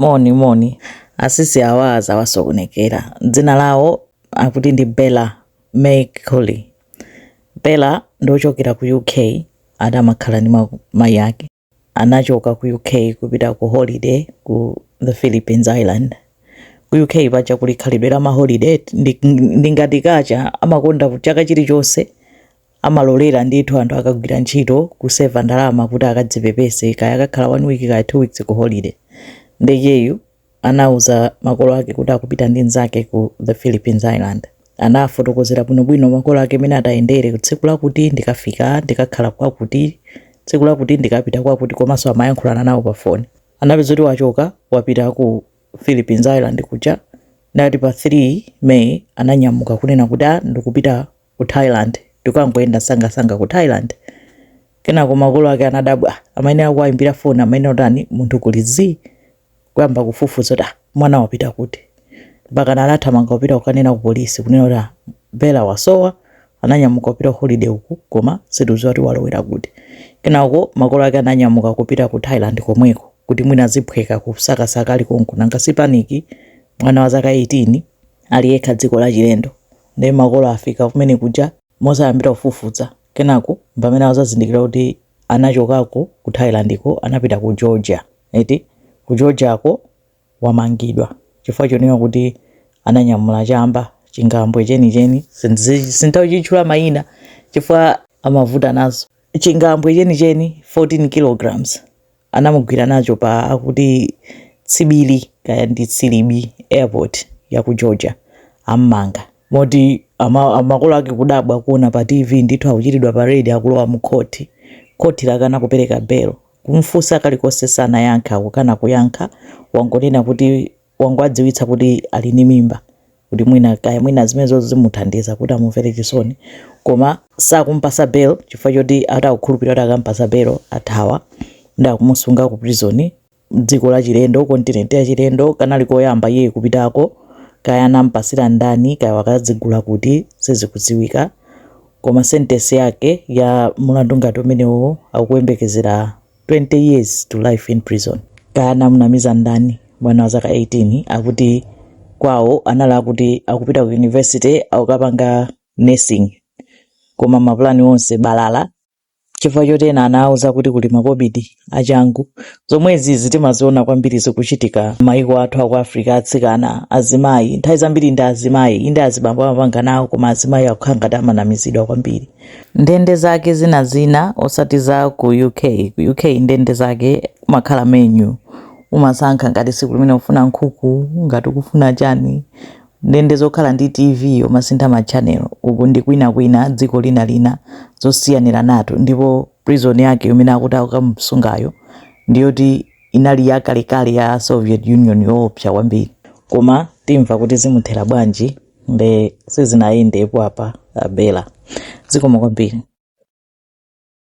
Moni asisi awaza wasokonekera dzina lawo akuti ndi Bella McCauley. Bella ndochokera ku UK, adamakhala ndi mayi ake. Anachoka ku UK kupita ku holiday ku the Philippines Island. Ku UK pacha kuli khalidwe la holiday ndingati kacha amakonda chaka chilichonse amalolera ndithu anthu akagwira ntchito kuseva ndalama kuti akadzipepese kaya akakhala 1 week kaya 2 weeks ku holiday. Ndeyeyu anauza makolo ake kuti akupita ndi nzake ku the Philippines Island. Anafotokozera bwinobwino makolo ake mene atayendere tsiku lakuti ndikafika ndikakhala kwakuti, tsiku lakuti ndikapita kwakuti, komanso amayankhulana nawo pa phone. Anapeza kuti wachoka wapita ku Philippines Island kuja, ndati pa 3 May ananyamuka kunena kuti ndikupita ku Thailand, ndikangoenda sanga ku Thailand. Kenako makolo ake anadabwa, amene akuimbira phone amene otani munthu kulizi kuyamba kufufuza kuti mwana wapita kuti. Mpaka anathamanga kupita kukanena ku polisi kunena kuti Bella wasowa, ananyamuka kupita holiday uku koma situdziwa kuti walowera kuti. Kenako makolo ake ananyamuka kupita ku Thailand komweko kuti mwina aziphweka kusakasaka ali konku nanga sipaniki. Mwana wa zaka 18 ali yekha dziko la chilendo. Ndi makolo afika kumene kuja mosayambira kufufuza. Kenako pamene azazindikira kuti anachokako ku Thailand ko anapita ku Georgia. Eti ku Georgia ko wamangidwa chifukwa chonena kuti ananyamula chamba chingambwe chenicheni sintauchichula mayina chifukwa amavuta nazo. Chingambwe chenicheni 14 kilograms anamugwira nacho pa akuti Tsibili kaya ndi Tsilibi airport ya ku Georgia amanga. Moti amakolo ake kudabwa kuona pa TV ndithu akuchitidwa parade akulowa mu koti lakana kupereka belo. Kumfusa kalikonse sana yankha kukana kuyankha, wangonena kuti wangwadziwitsa kuti ali ndi mimba kuti mwina zimenezo zimuthandiza kuti amumvere chisoni, koma sakumpasa belo chifukwa choti atakukhulupirira kuti akampasa belo athawa ndakumusunga ku prison dziko la chilendo, continent ya chilendo. Kanali koyamba iye kupitako kaya anampasira ndani kaya wakadzigula kuti sizikudziwika, koma sentence yake ya mulandu ngati umenewo akuyembekezera 20 years to life in prison. Kaya namunamiza ndani mwana wa zaka 18 akuti kwawo anala kuti akupita ku university akukapanga nursing, koma maplani onse balala chifukwa chotena anauza kuti kuli COVID achangu. Zomwezi zitimaziona kwambiri zikuchitika maiko athu aku Africa, atsikana azimayi nthawi zambiri ndi azimayi inde azibambo amapanga nawo, koma azimayi akukhala ngati amanamizidwa kwambiri. Ndende zake zina osati za ku UK ndende zake kumakhala menu umasankha ngati siku limene ufuna nkhuku, ngati ukufuna chani. Ndende zokhala ndi TV umasintha ma channel uku ndi kwina dziko lina zosiyanira nato. Ndipo prison yake imene akuti akamsungayo ndiyoti inali yakalekale ya Soviet Union yoopsa kwambiri, koma timva kuti zimuthera bwanji mbe sizinayendepo apa Bella. Zikomo kwambiri.